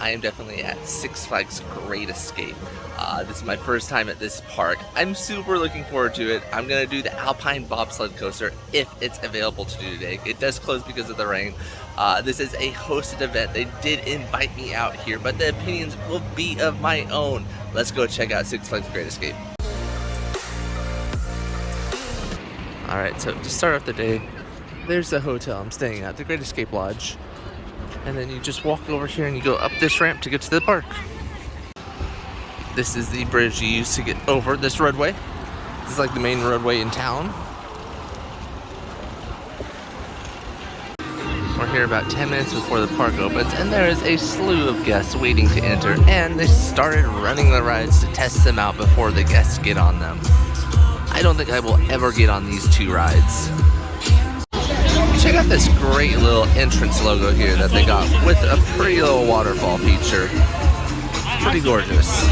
I am definitely at Six Flags Great Escape. This is my first time at this park. I'm super looking forward to it. I'm going to do the Alpine Bobsled coaster if it's available to do today. It does close because of the rain. This is a hosted event. They did invite me out here, but the opinions will be of my own. Let's go check out Six Flags Great Escape. Alright, so to start off the day, there's the hotel I'm staying at, the Great Escape Lodge. And then you just walk over here and you go up this ramp to get to the park. This is the bridge you use to get over this roadway. This is like the main roadway in town. We're here about 10 minutes before the park opens, and there is a slew of guests waiting to enter, and they started running the rides to test them out before the guests get on them. I don't think I will ever get on these two rides. Check out this great little entrance logo here that they got with a pretty little waterfall feature. Pretty gorgeous.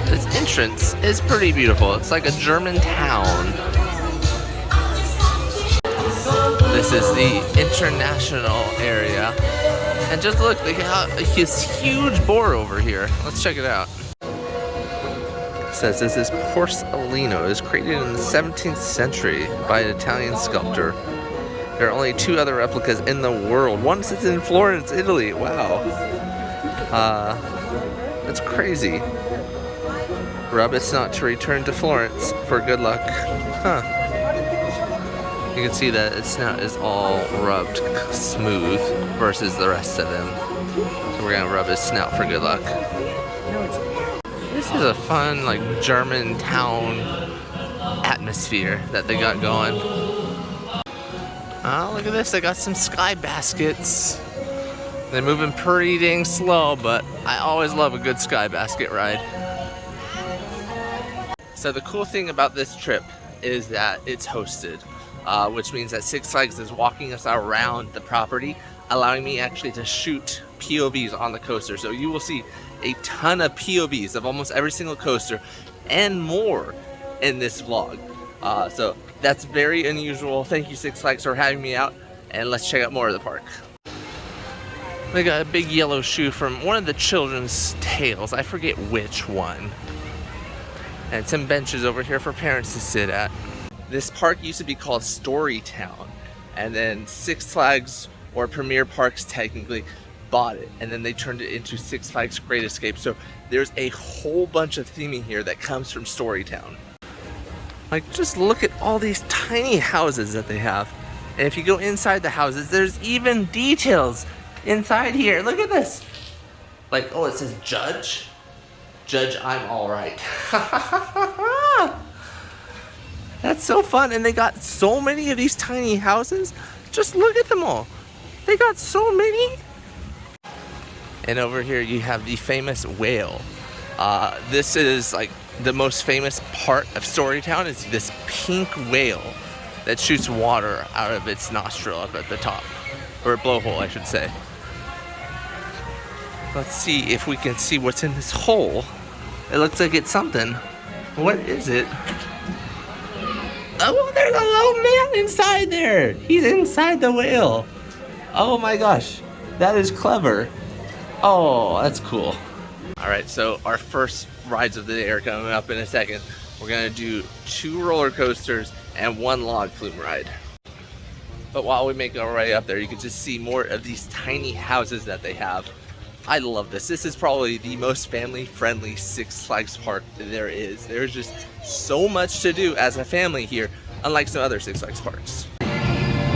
This entrance is pretty beautiful. It's like a German town. This is the international area. And just look, they got this huge board over here. Let's check it out. It says this is Porcellino. It was created in the 17th century by an Italian sculptor. There are only 2 other replicas in the world. One sits in Florence, Italy. Wow. That's crazy. Rub its not to return to Florence for good luck. Huh. You can see that its snout is all rubbed smooth versus the rest of him. So we're gonna rub his snout for good luck. This is a fun, like, German town atmosphere that they got going. Oh, look at this. They got some sky baskets. They're moving pretty dang slow, but I always love a good sky basket ride. So the cool thing about this trip is that it's hosted, which means that Six Flags is walking us around the property, allowing me actually to shoot POVs on the coaster. So you will see a ton of POVs of almost every single coaster and more in this vlog. So that's very unusual. Thank you, Six Flags, for having me out, and let's check out more of the park. They got a big yellow shoe from one of the children's tales. I forget which one. And some benches over here for parents to sit at. This park used to be called Storytown, and then Six Flags, or Premier Parks technically, bought it, and then they turned it into Six Flags Great Escape. So there's a whole bunch of theming here that comes from Storytown. Like, just look at all these tiny houses that they have. And if you go inside the houses, there's even details inside here. Look at this. Like, oh, it says Judge. Judge, I'm all right. That's so fun. And they got so many of these tiny houses. Just look at them all. They got so many. And over here you have the famous whale. This is like the most famous part of Storytown, is this pink whale that shoots water out of its nostril up at the top. Or a blowhole, I should say. Let's see if we can see what's in this hole. It looks like it's something. What is it? Oh, there's a little man inside there. He's inside the whale. Oh my gosh, that is clever. Oh, that's cool. All right, so our first rides of the day are coming up in a second. We're gonna do 2 roller coasters and 1 log flume ride. But while we make our way up there, you can just see more of these tiny houses that they have. I love this. This is probably the most family-friendly Six Flags park there is. There's just so much to do as a family here, unlike some other Six Flags parks.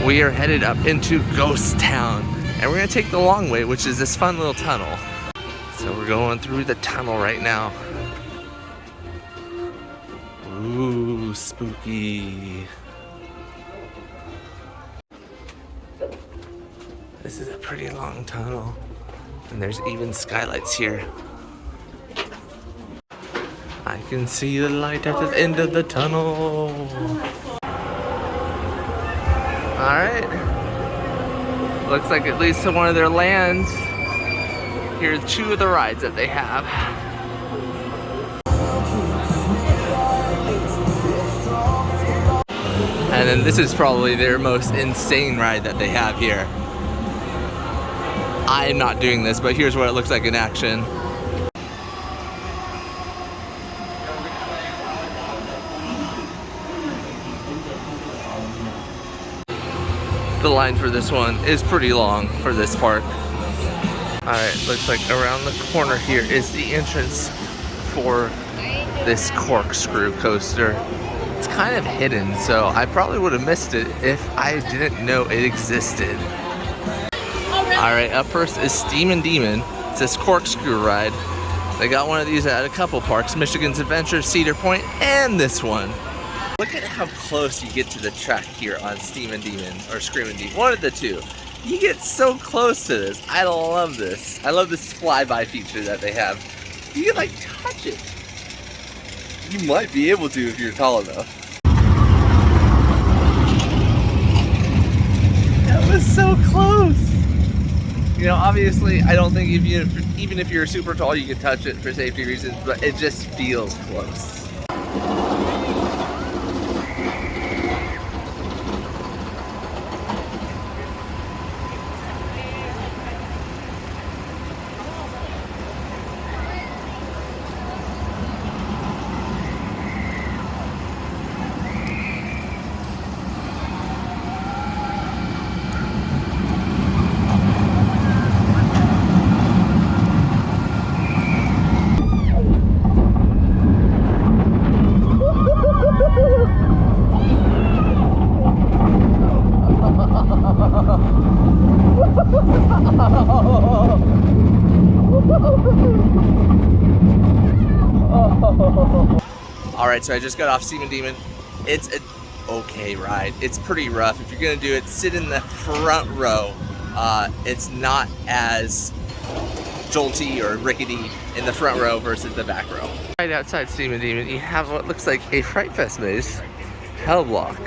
We are headed up into Ghost Town, and we're gonna take the long way, which is this fun little tunnel. So we're going through the tunnel right now. Ooh, spooky. This is a pretty long tunnel. And there's even skylights here. I can see the light at the end of the tunnel. Alright. Looks like it leads to one of their lands. Here's 2 of the rides that they have. And then this is probably their most insane ride that they have here. I'm not doing this, but here's what it looks like in action. The line for this one is pretty long for this park. Alright, looks like around the corner here is the entrance for this corkscrew coaster. It's kind of hidden, so I probably would have missed it if I didn't know it existed. Alright, up first is Steamin' It's this corkscrew ride. They got one of these at a couple parks, Michigan's Adventure, Cedar Point, and this one. Look at how close you get to the track here on Steamin' or Screamin' Demon, one of the two. You get so close to this. I love this. I love this flyby feature that they have. You can like touch it. You might be able to if you're tall enough. That was so close. You know, obviously, I don't think even if you're super tall, you can touch it for safety reasons, but it just feels close. Alright, so I just got off Steamin'. It's an okay ride. It's pretty rough. If you're going to do it, sit in the front row. It's not as jolty or rickety in the front row versus the back row. Right outside Steamin', you have what looks like a Fright Fest maze, Hell Block.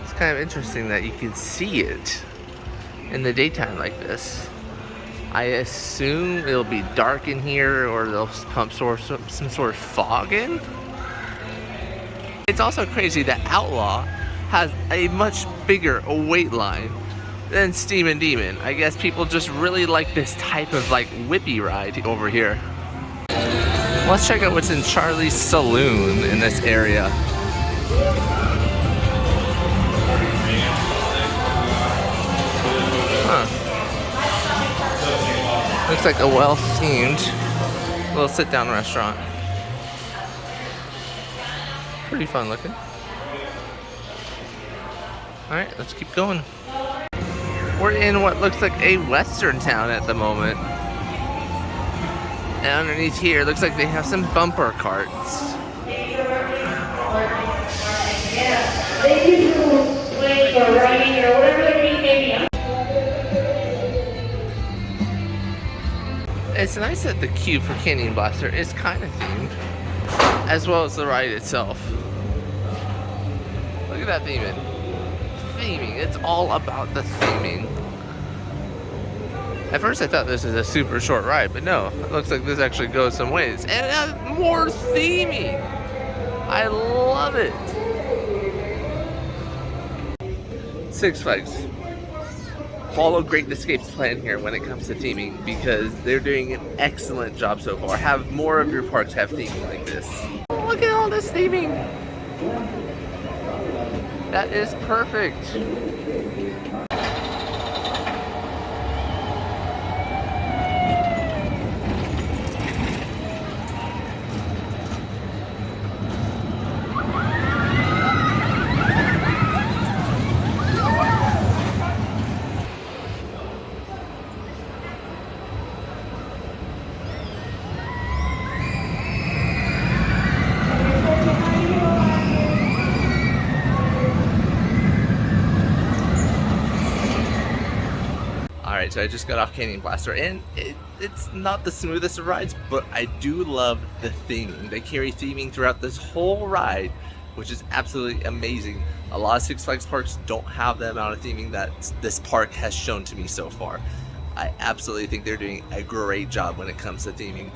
It's kind of interesting that you can see it in the daytime like this. I assume it'll be dark in here, or they'll pump some sort of fog in. It's also crazy that Outlaw has a much bigger wait line than Steamin'. I guess people just really like this type of like whippy ride over here. Let's check out what's in Charlie's Saloon in this area. Huh. Looks like a well-themed little sit-down restaurant. Pretty fun looking. Alright, let's keep going. We're in what looks like a western town at the moment. And underneath here, looks like they have some bumper carts. Thank you for waiting or riding or whatever the case may be. It's nice that the queue for Canyon Blaster is kind of themed, as well as the ride itself. Look at that theming. Theming, it's all about the theming. At first I thought this is a super short ride, but no, it looks like this actually goes some ways. And it has more theming! I love it! Six Flags. Follow Great Escape's plan here when it comes to theming, because they're doing an excellent job so far. Have more of your parks have theming like this. Look at all this theming! That is perfect! So I just got off Canyon Blaster, and it's not the smoothest of rides, but I do love the theming. They carry theming throughout this whole ride, which is absolutely amazing. A lot of Six Flags parks don't have the amount of theming that this park has shown to me so far. I absolutely think they're doing a great job when it comes to theming.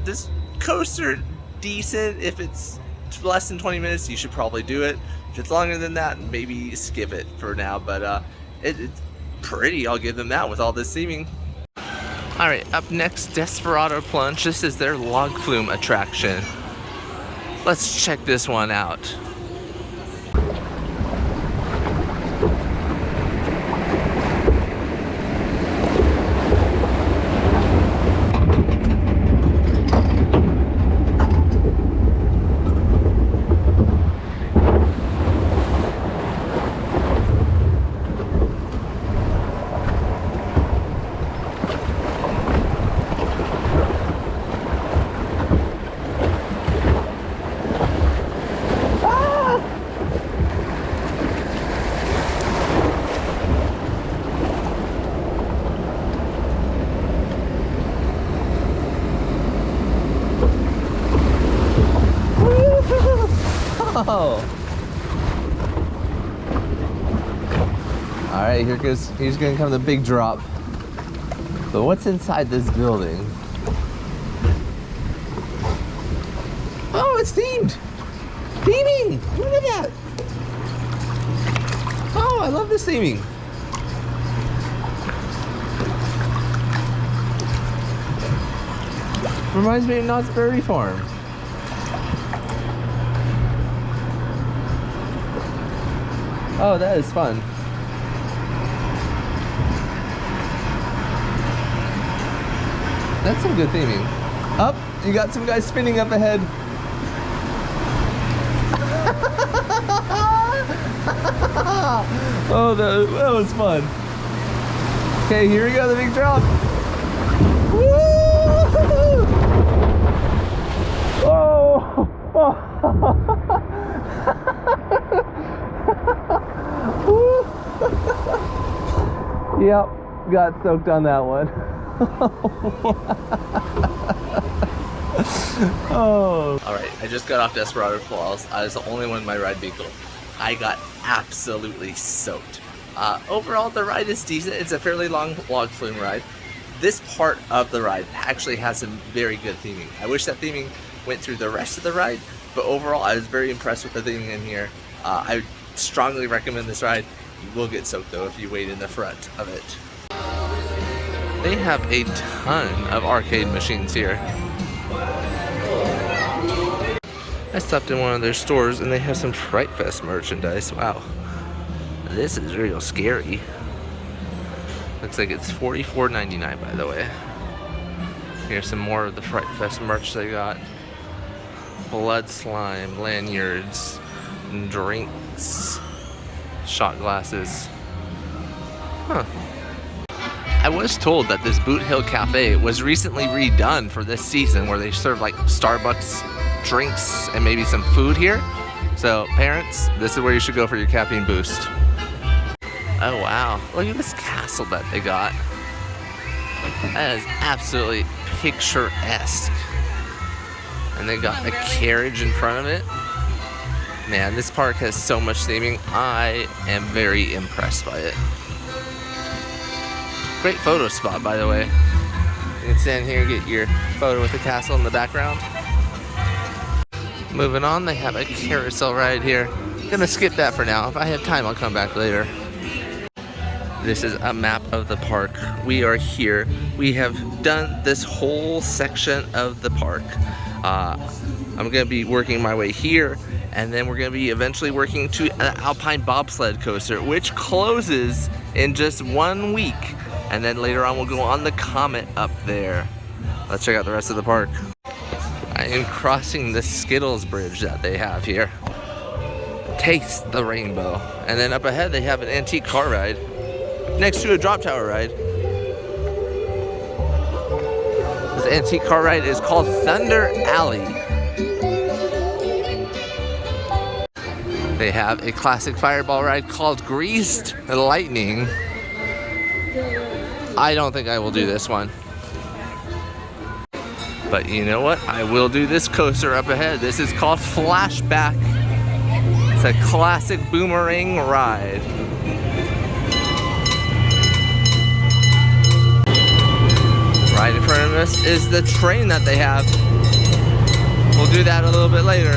This coaster, decent. If it's less than 20 minutes, you should probably do it. If it's longer than that, maybe skip it for now, but it's pretty, I'll give them that with all this theming. Alright, up next, Desperado Plunge. This is their log flume attraction. Let's check this one out. Alright, here's gonna come the big drop. But what's inside this building? Oh, it's themed! Theming! Look at that! Oh, I love this theming. Reminds me of Knott's Berry Farm. Oh, that is fun. That's some good theming. Up, you got some guys spinning up ahead. Oh, that was fun. Okay, here we go, the big drop. Woo! Oh! Yep, got soaked on that one. Oh. Alright, I just got off Desperado Falls. I was the only one in my ride vehicle. I got absolutely soaked. Overall, the ride is decent. It's a fairly long log flume ride. This part of the ride actually has some very good theming. I wish that theming went through the rest of the ride, but overall, I was very impressed with the theming in here. I strongly recommend this ride. You will get soaked though if you wait in the front of it. They have a ton of arcade machines here. I stopped in one of their stores and they have some Fright Fest merchandise. Wow, this is real scary. Looks like it's $44.99 by the way. Here's some more of the Fright Fest merch they got. Blood slime, lanyards, drinks, shot glasses. Huh. I was told that this Boot Hill Cafe was recently redone for this season where they serve like Starbucks drinks and maybe some food here. So parents, this is where you should go for your caffeine boost. Oh wow, look at this castle that they got. That is absolutely picturesque. And they got a carriage in front of it. Man, this park has so much theming. I am very impressed by it. Great photo spot, by the way. You can stand here and get your photo with the castle in the background. Moving on, they have a carousel ride here. Gonna skip that for now. If I have time, I'll come back later. This is a map of the park. We are here. We have done this whole section of the park. I'm gonna be working my way here, and then we're gonna be eventually working to an Alpine Bobsled coaster, which closes in just 1 week. And then later on, we'll go on the Comet up there. Let's check out the rest of the park. I am crossing the Skittles bridge that they have here. Taste the rainbow. And then up ahead, they have an antique car ride next to a drop tower ride. This antique car ride is called Thunder Alley. They have a classic fireball ride called Greased Lightning. I don't think I will do this one. But you know what? I will do this coaster up ahead. This is called Flashback. It's a classic boomerang ride. Right in front of us is the train that they have. We'll do that a little bit later.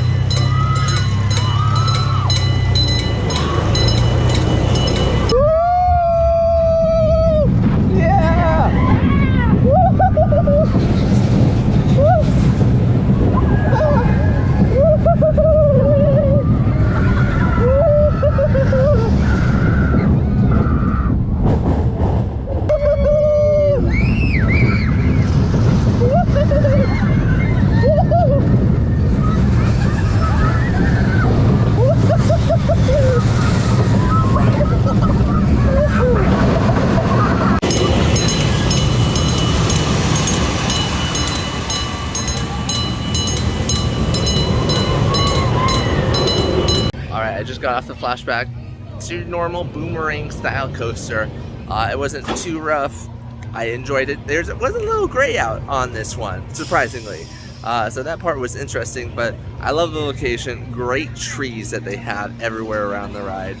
got off the Flashback. It's your normal boomerang style coaster. It wasn't too rough. I enjoyed it. There was a little gray out on this one, surprisingly. So that part was interesting, but I love the location. Great trees that they have everywhere around the ride.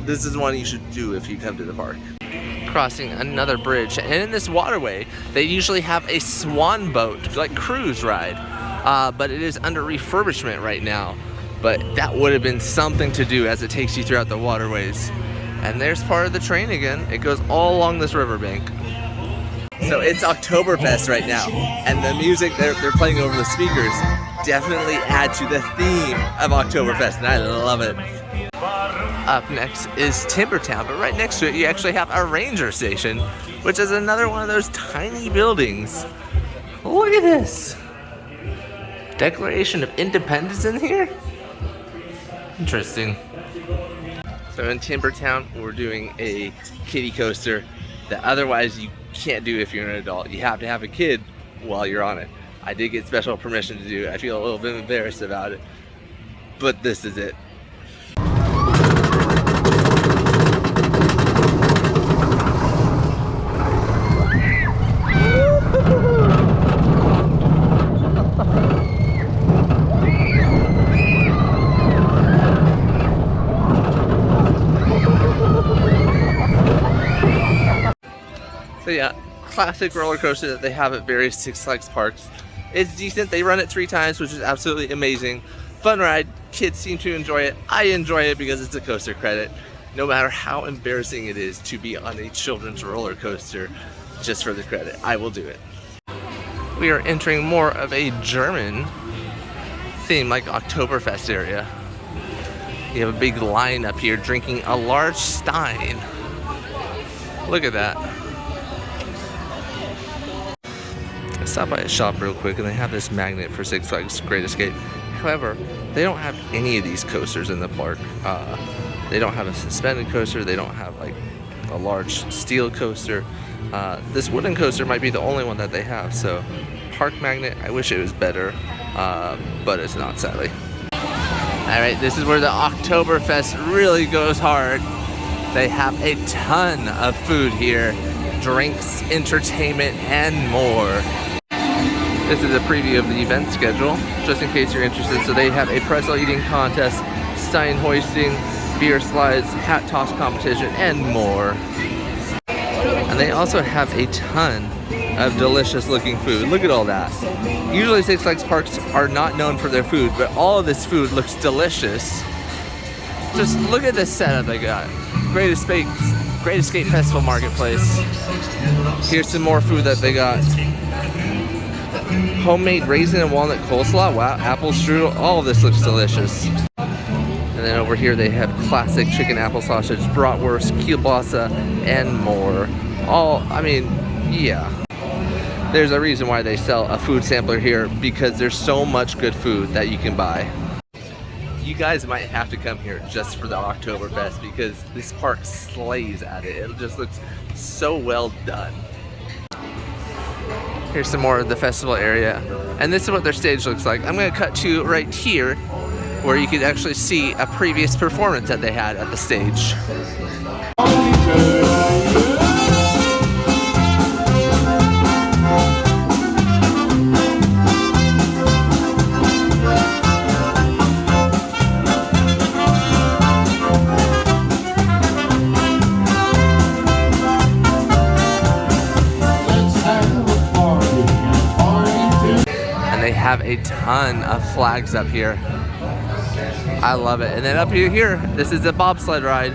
This is one you should do if you come to the park. Crossing another bridge, and in this waterway, they usually have a swan boat, like cruise ride, but it is under refurbishment right now. But that would have been something to do as it takes you throughout the waterways. And there's part of the train again. It goes all along this riverbank. So it's Oktoberfest right now, and the music they're playing over the speakers definitely add to the theme of Oktoberfest, and I love it. Up next is Timbertown, but right next to it you actually have a ranger station, which is another one of those tiny buildings. Look at this! Declaration of Independence in here? Interesting. So in Timbertown, we're doing a kiddie coaster that otherwise you can't do if you're an adult. You have to have a kid while you're on it. I did get special permission to do it. I feel a little bit embarrassed about it, but this is it. So yeah, classic roller coaster that they have at various Six Flags parks. It's decent. They run it 3 times, which is absolutely amazing. Fun ride. Kids seem to enjoy it. I enjoy it because it's a coaster credit. No matter how embarrassing it is to be on a children's roller coaster, just for the credit, I will do it. We are entering more of a German theme, like Oktoberfest area. You have a big line up here drinking a large stein. Look at that. Stop by a shop real quick, and they have this magnet for Six Flags Great Escape. However, they don't have any of these coasters in the park. They don't have a suspended coaster. They don't have like a large steel coaster. This wooden coaster might be the only one that they have. So, park magnet. I wish it was better, but it's not, sadly. All right, this is where the Oktoberfest really goes hard. They have a ton of food here, drinks, entertainment, and more. This is a preview of the event schedule, just in case you're interested. So they have a pretzel eating contest, stein hoisting, beer slides, hat toss competition, and more. And they also have a ton of delicious looking food. Look at all that. Usually Six Flags parks are not known for their food, but all of this food looks delicious. Just look at this setup they got. Great Escape Festival Marketplace. Here's some more food that they got. Homemade raisin and walnut coleslaw. Wow, apple strudel. All of this looks delicious. And then over here they have classic chicken apple sausage, bratwurst, kielbasa, and more. Yeah. There's a reason why they sell a food sampler here, because there's so much good food that you can buy. You guys might have to come here just for the Oktoberfest, because this park slays at it. It just looks so well done. Here's some more of the festival area, and this is what their stage looks like. I'm going to cut to right here where you can actually see a previous performance that they had at the stage. Have a ton of flags up here. I love it. And then up here, this is the bobsled ride.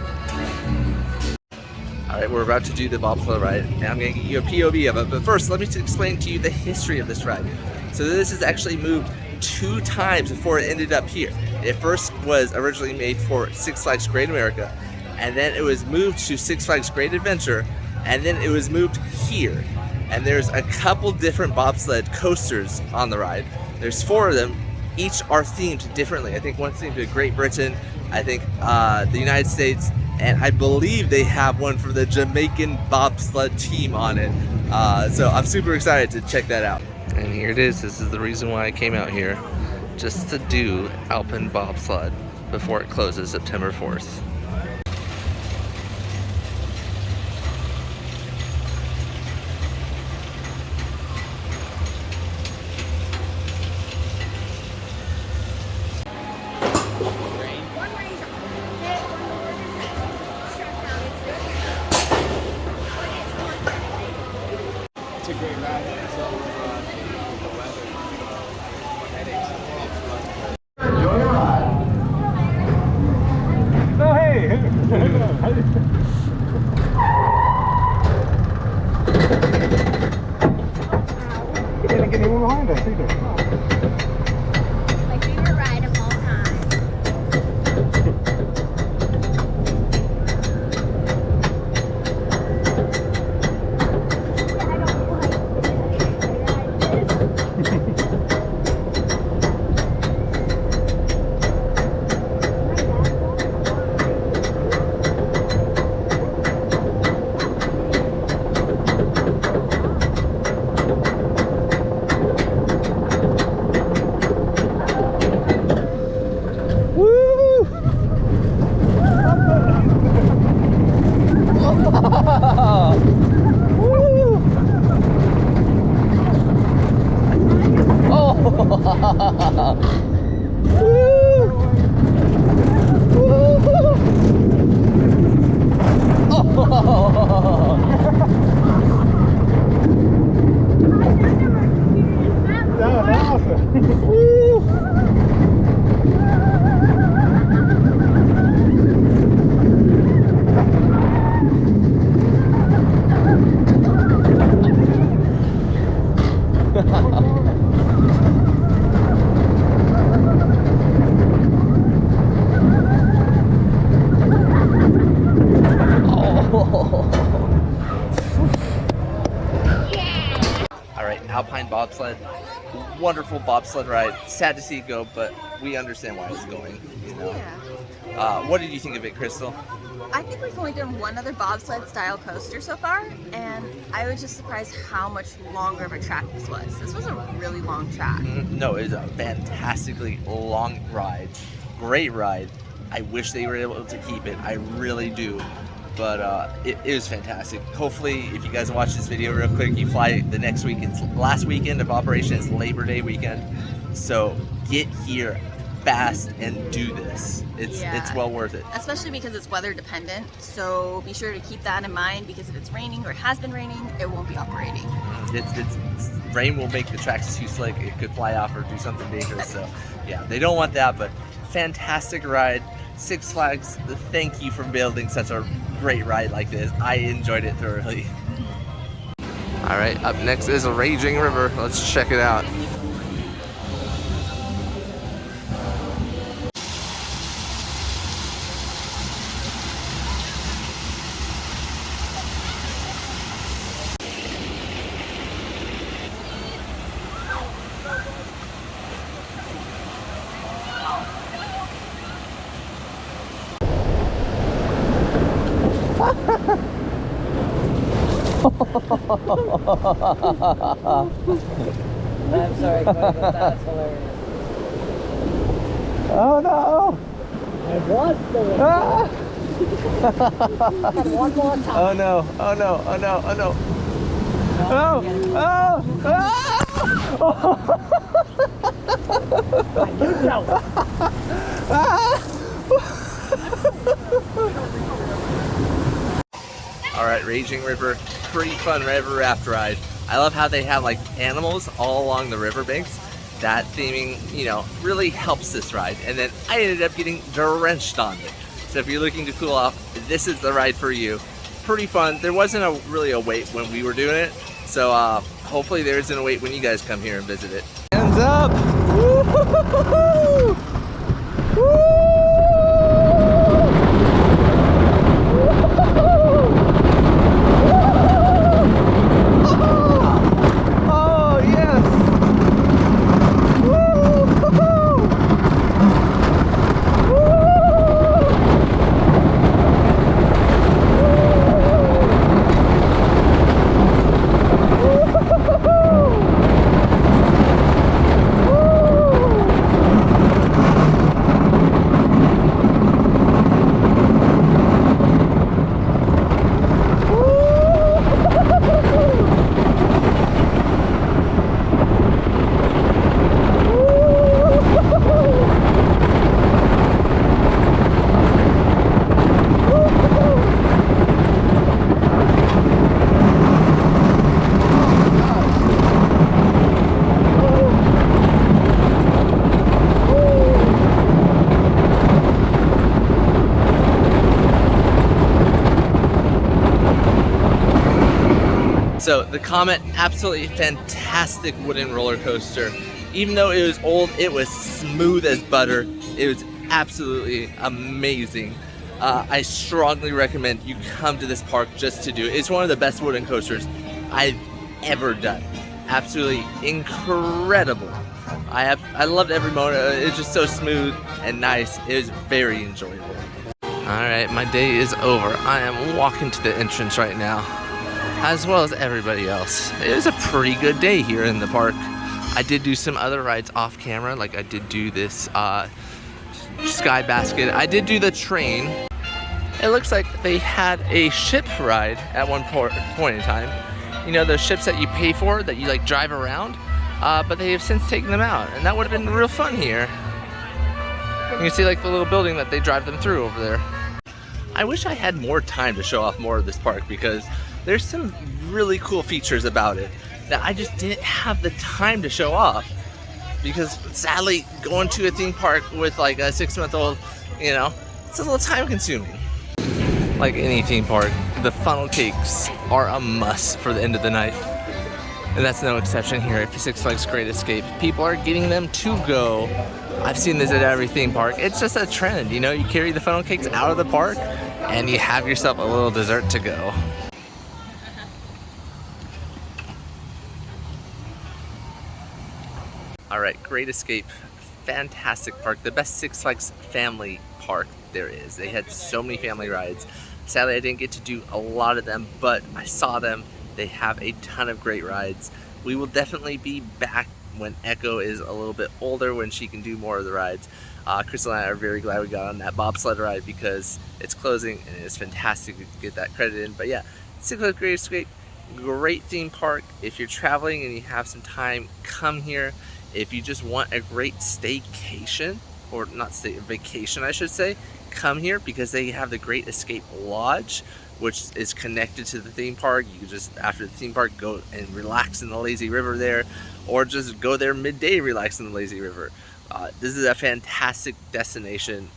All right, we're about to do the bobsled ride, and I'm going to give you a POV of it. But first, let me explain to you the history of this ride. So this is actually moved 2 times before it ended up here. It first was originally made for Six Flags Great America, and then it was moved to Six Flags Great Adventure, and then it was moved here. And there's a couple different bobsled coasters on the ride. There's 4 of them. Each are themed differently. I think one's themed to Great Britain, I think the United States, and I believe they have one for the Jamaican bobsled team on it. So I'm super excited to check that out. And here it is. This is the reason why I came out here, just to do Alpine Bobsled. before it closes September 4th. It's a great ride. It's all the weather, headaches. Enjoy your ride. Oh, hey! You didn't get anyone behind us either. My favorite ride of all time. Alpine Bobsled, wonderful bobsled ride. Sad to see it go, but we understand why it's going. You know. Yeah. What did you think of it, Crystal? I think we've only done one other bobsled style coaster so far, and I was just surprised how much longer of a track this was. This was a really long track. No, it was a fantastically long ride. Great ride. I wish they were able to keep it. I really do. But it was fantastic. Hopefully, if you guys watch this video real quick, you fly the next weekend. Last weekend of operation is Labor Day weekend. So get here fast and do this. It's well worth it. Especially because it's weather dependent. So be sure to keep that in mind, because if it's raining or it has been raining, it won't be operating. Rain will make the tracks too slick. It could fly off or do something dangerous. So yeah, they don't want that, but fantastic ride. Six Flags, thank you for building such a great ride like this. I enjoyed it thoroughly. All right, up next is a raging river. Let's check it out. I'm sorry, but that's hilarious. Oh no! I was doing Ah! one more time. Oh no! Oh no! Oh no! Oh no! Oh! Oh! You know. All right, Raging River, pretty fun river raft ride. I love how they have like animals all along the riverbanks. That theming, you know, really helps this ride. And then I ended up getting drenched on it. So if you're looking to cool off, this is the ride for you. Pretty fun. There wasn't really a wait when we were doing it. So hopefully there isn't a wait when you guys come here and visit it. Hands up! Woo-hoo-hoo-hoo! Woo! So the Comet, absolutely fantastic wooden roller coaster. Even though it was old, it was smooth as butter. It was absolutely amazing. I strongly recommend you come to this park just to do it. It's one of the best wooden coasters I've ever done. Absolutely incredible. I loved every moment. It's just so smooth and nice. It was very enjoyable. Alright, my day is over. I am walking to the entrance right now, as well as everybody else. It was a pretty good day here in the park. I did do some other rides off camera, like I did do this Sky Basket. I did do the train. It looks like they had a ship ride at one point in time. You know, those ships that you pay for, that you like drive around, but they have since taken them out, and that would have been real fun here. You can see like the little building that they drive them through over there. I wish I had more time to show off more of this park because there's some really cool features about it that I just didn't have the time to show off. Because sadly, going to a theme park with like a 6-month-old, you know, it's a little time consuming. Like any theme park, the funnel cakes are a must for the end of the night. And that's no exception here at Six Flags Great Escape. People are getting them to go. I've seen this at every theme park. It's just a trend, you know, you carry the funnel cakes out of the park and you have yourself a little dessert to go. Alright, Great Escape, fantastic park, the best Six Flags family park there is. They had so many family rides. Sadly, I didn't get to do a lot of them, but I saw them. They have a ton of great rides. We will definitely be back when Echo is a little bit older, when she can do more of the rides. Crystal and I are very glad we got on that bobsled ride because it's closing and it's fantastic to get that credit in. But yeah, Six Flags Great Escape, great theme park. If you're traveling and you have some time, come here. If you just want a great staycation, or not stay, vacation I should say, come here because they have the Great Escape Lodge, which is connected to the theme park. You can just, after the theme park, go and relax in the lazy river there, or just go there midday, relax in the lazy river. This is a fantastic destination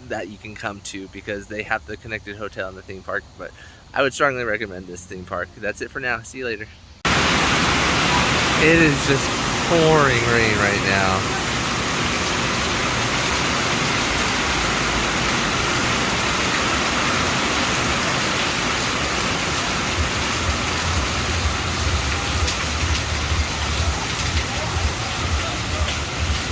that you can come to because they have the connected hotel in the theme park, but I would strongly recommend this theme park. That's it for now. See you later. It is just pouring rain right now.